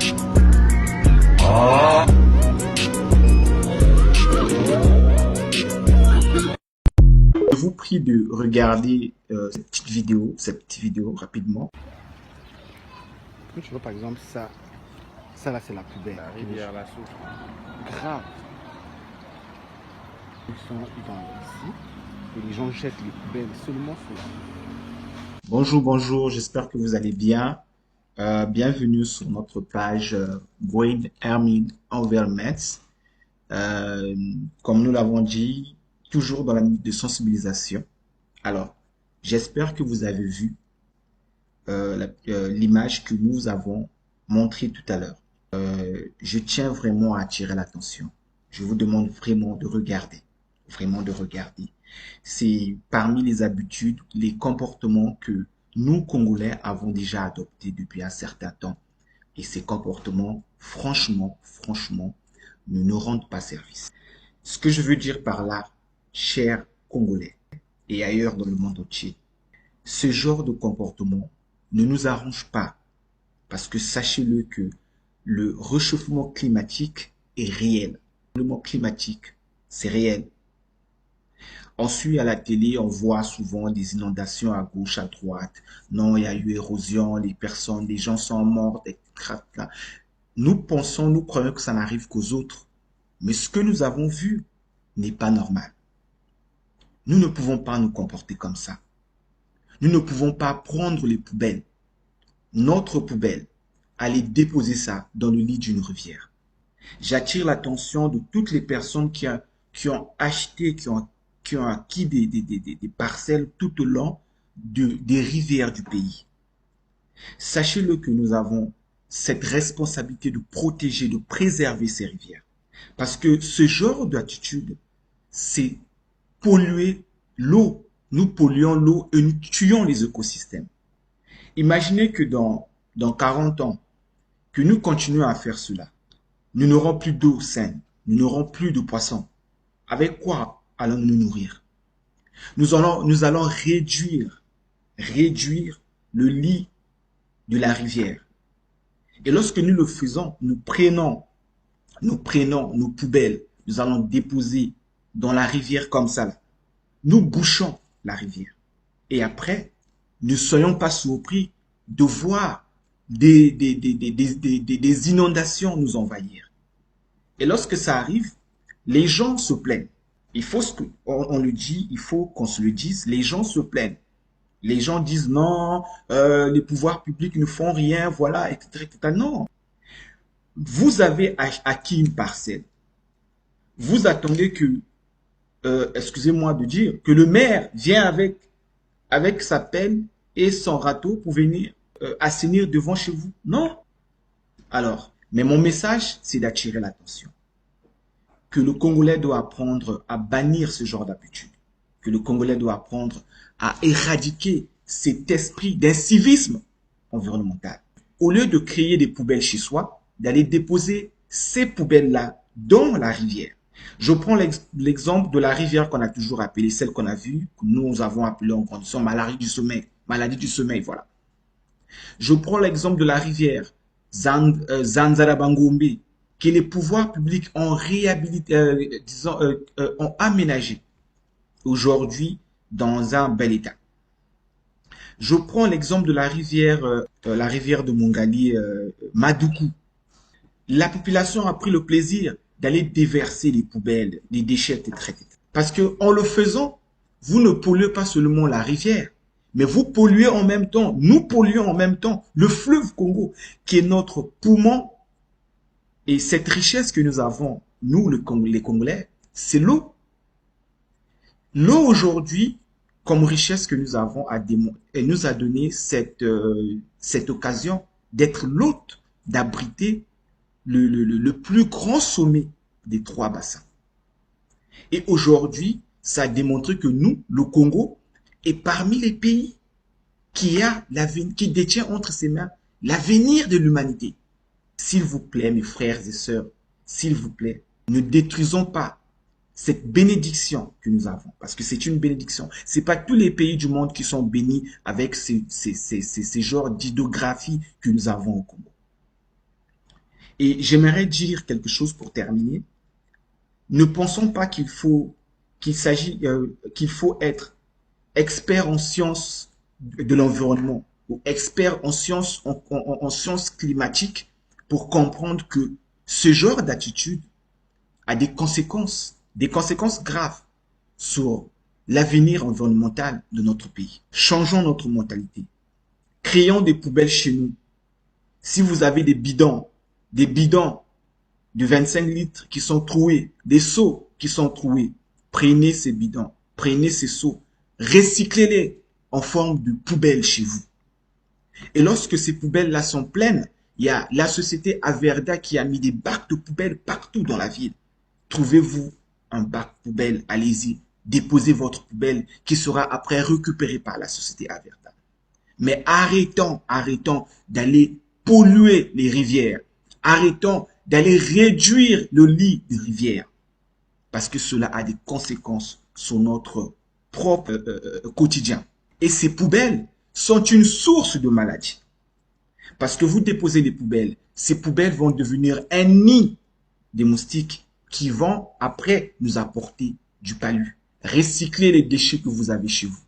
Je vous prie de regarder cette petite vidéo rapidement. Tu vois par exemple ça là c'est la poubelle. La rivière, la source. Grave. Ils sont ici et les gens jettent les poubelles seulement sur là. Bonjour, j'espère que vous allez bien. Bienvenue sur notre page Brain Harming Environments. Comme nous l'avons dit, toujours dans la minute de sensibilisation. Alors, j'espère que vous avez vu l'image que nous avons montrée tout à l'heure. Je tiens vraiment à attirer l'attention. Je vous demande vraiment de regarder. C'est parmi les habitudes, les comportements que nous, Congolais, avons déjà adoptés depuis un certain temps. Et ces comportements, franchement, ne nous rendent pas service. Ce que je veux dire par là, chers Congolais et ailleurs dans le monde entier, ce genre de comportement ne nous arrange pas. Parce que sachez-le que le réchauffement climatique est réel. Le réchauffement climatique, c'est réel. On suit à la télé, on voit souvent des inondations à gauche, à droite. Non, il y a eu érosion, les gens sont morts, etc. Nous croyons que ça n'arrive qu'aux autres. Mais ce que nous avons vu n'est pas normal. Nous ne pouvons pas nous comporter comme ça. Nous ne pouvons pas prendre les poubelles, notre poubelle, aller déposer ça dans le lit d'une rivière. J'attire l'attention de toutes les personnes qui ont acheté, qui ont acquis des parcelles tout au long des rivières du pays. Sachez-le que nous avons cette responsabilité de protéger, de préserver ces rivières. Parce que ce genre d'attitude, c'est polluer l'eau. Nous polluons l'eau et nous tuons les écosystèmes. Imaginez que dans 40 ans, que nous continuons à faire cela. Nous n'aurons plus d'eau saine, nous n'aurons plus de poissons. Avec quoi allons-nous nous nourrir? Nous allons réduire le lit de la rivière. Et lorsque nous le faisons, nous prenons nos poubelles, nous allons déposer dans la rivière comme ça. Nous bouchons la rivière. Et après, ne soyons pas surpris de voir des inondations nous envahir. Et lorsque ça arrive, les gens se plaignent. Il faut il faut qu'on se le dise, les gens se plaignent. Les gens disent non, les pouvoirs publics ne font rien, voilà, etc. Non. Vous avez acquis une parcelle. Vous attendez que, excusez-moi de dire, que le maire vienne avec sa pelle et son râteau pour venir assainir devant chez vous. Non. Alors, mais mon message, c'est d'attirer l'attention. Que le Congolais doit apprendre à bannir ce genre d'habitude. Que le Congolais doit apprendre à éradiquer cet esprit d'incivisme environnemental. Au lieu de créer des poubelles chez soi, d'aller déposer ces poubelles-là dans la rivière. Je prends l'exemple de la rivière qu'on a toujours appelée, celle qu'on a vue, que nous avons appelée en condition maladie du sommeil, voilà. Je prends l'exemple de la rivière Zanzarabangombe, que les pouvoirs publics ont ont aménagé aujourd'hui dans un bel état. Je prends l'exemple de la rivière de Mongali, Madoukou. La population a pris le plaisir d'aller déverser les poubelles, les déchets, etc. Parce que en le faisant, vous ne polluez pas seulement la rivière, mais vous polluez en même temps, nous polluons en même temps le fleuve Congo, qui est notre poumon. Et cette richesse que nous avons, nous les Congolais, c'est l'eau. L'eau aujourd'hui, comme richesse que nous avons, elle nous a donné cette occasion d'être l'hôte, d'abriter le plus grand sommet des 3 bassins. Et aujourd'hui, ça a démontré que nous, le Congo, est parmi les pays qui détient entre ses mains l'avenir de l'humanité. S'il vous plaît, mes frères et sœurs, s'il vous plaît, ne détruisons pas cette bénédiction que nous avons. Parce que c'est une bénédiction. Ce n'est pas tous les pays du monde qui sont bénis avec ces genres d'hydrographie que nous avons au Congo. Et j'aimerais dire quelque chose pour terminer. Ne pensons pas qu'il faut être expert en sciences de l'environnement ou expert en sciences climatiques pour comprendre que ce genre d'attitude a des conséquences graves sur l'avenir environnemental de notre pays. Changeons notre mentalité. Créons des poubelles chez nous. Si vous avez des bidons de 25 litres qui sont troués, des seaux qui sont troués, prenez ces bidons, prenez ces seaux, recyclez-les en forme de poubelles chez vous. Et lorsque ces poubelles-là sont pleines, il y a la société Averda qui a mis des bacs de poubelles partout dans la ville. Trouvez-vous un bac poubelle, allez-y, déposez votre poubelle qui sera après récupérée par la société Averda. Mais arrêtons d'aller polluer les rivières. Arrêtons d'aller réduire le lit des rivières. Parce que cela a des conséquences sur notre propre quotidien. Et ces poubelles sont une source de maladies. Parce que vous déposez les poubelles, ces poubelles vont devenir un nid des moustiques qui vont après nous apporter du palu. Recyclez les déchets que vous avez chez vous.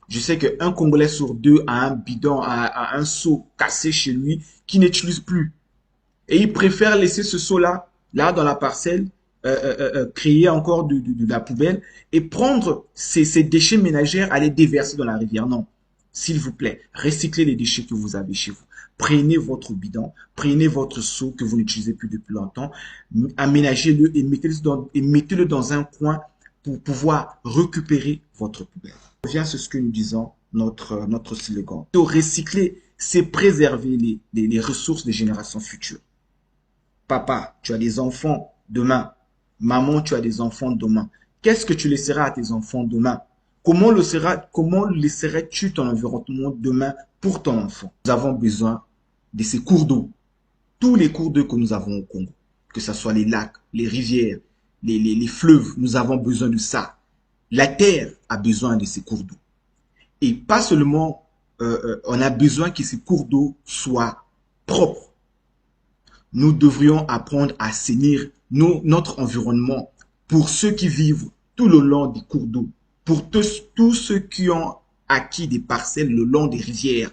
Je sais qu'un Congolais sur deux a un bidon, a un seau cassé chez lui qui n'utilise plus. Et il préfère laisser ce seau-là, là dans la parcelle, créer encore de la poubelle et prendre ces déchets ménagers à les déverser dans la rivière. Non, s'il vous plaît, recyclez les déchets que vous avez chez vous. Prenez votre bidon, prenez votre seau que vous n'utilisez plus depuis longtemps, aménagez-le et mettez-le dans un coin pour pouvoir récupérer votre poubelle. Revient sur ce que nous disons, notre slogan. Recycler, c'est préserver les ressources des générations futures. Papa, tu as des enfants demain. Maman, tu as des enfants demain. Qu'est-ce que tu laisseras à tes enfants demain? Comment laisserais-tu ton environnement demain pour ton enfant? Nous avons besoin de ces cours d'eau. Tous les cours d'eau que nous avons au Congo, que ce soit les lacs, les rivières, les fleuves, nous avons besoin de ça. La terre a besoin de ces cours d'eau. Et pas seulement, on a besoin que ces cours d'eau soient propres. Nous devrions apprendre à assainir notre environnement pour ceux qui vivent tout le long des cours d'eau, pour tous ceux qui ont acquis des parcelles le long des rivières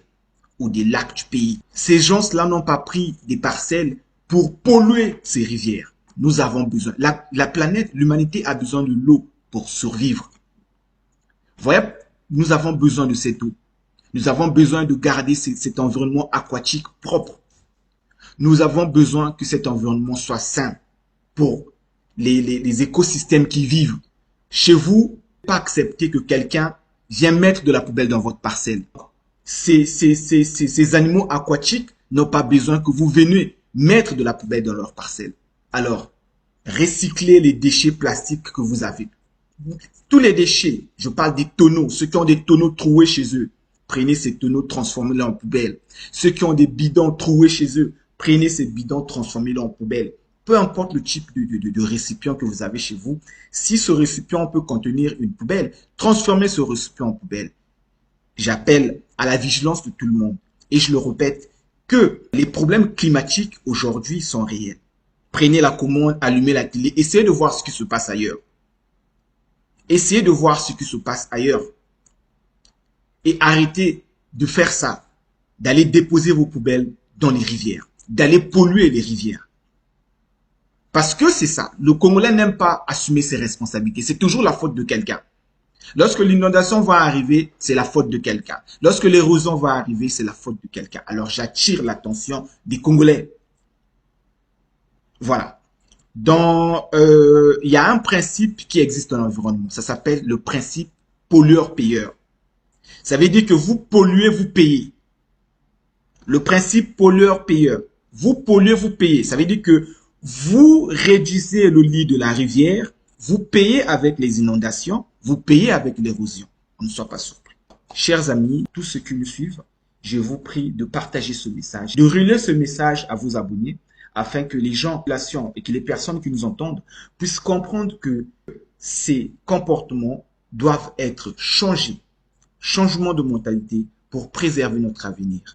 ou des lacs du pays. Ces gens-là n'ont pas pris des parcelles pour polluer ces rivières. Nous avons besoin. La planète, l'humanité a besoin de l'eau pour survivre. Vous voyez, nous avons besoin de cette eau. Nous avons besoin de garder cet environnement aquatique propre. Nous avons besoin que cet environnement soit sain pour les écosystèmes qui vivent. Chez vous, pas accepter que quelqu'un vienne mettre de la poubelle dans votre parcelle. Ces animaux aquatiques n'ont pas besoin que vous veniez mettre de la poubelle dans leur parcelle. Alors, recyclez les déchets plastiques que vous avez. Tous les déchets, je parle des tonneaux, ceux qui ont des tonneaux troués chez eux, prenez ces tonneaux, transformez-les en poubelle. Ceux qui ont des bidons troués chez eux, prenez ces bidons, transformez-les en poubelle. Peu importe le type de récipient que vous avez chez vous, si ce récipient peut contenir une poubelle, transformez ce récipient en poubelle. J'appelle à la vigilance de tout le monde. Et je le répète, que les problèmes climatiques aujourd'hui sont réels. Prenez la commande, allumez la télé, essayez de voir ce qui se passe ailleurs. Essayez de voir ce qui se passe ailleurs. Et arrêtez de faire ça, d'aller déposer vos poubelles dans les rivières, d'aller polluer les rivières. Parce que c'est ça, le Congolais n'aime pas assumer ses responsabilités. C'est toujours la faute de quelqu'un. Lorsque l'inondation va arriver, c'est la faute de quelqu'un. Lorsque l'érosion va arriver, c'est la faute de quelqu'un. Alors j'attire l'attention des Congolais. Voilà. Il y a un principe qui existe dans l'environnement. Ça s'appelle le principe pollueur-payeur. Ça veut dire que vous polluez, vous payez. Le principe pollueur-payeur. Vous polluez, vous payez. Ça veut dire que vous réduisez le lit de la rivière, vous payez avec les inondations, vous payez avec l'érosion. On ne soit pas surpris. Chers amis, tous ceux qui nous suivent, je vous prie de partager ce message, de relayer ce message à vos abonnés, afin que les gens, et que les personnes qui nous entendent puissent comprendre que ces comportements doivent être changés. Changement de mentalité pour préserver notre avenir.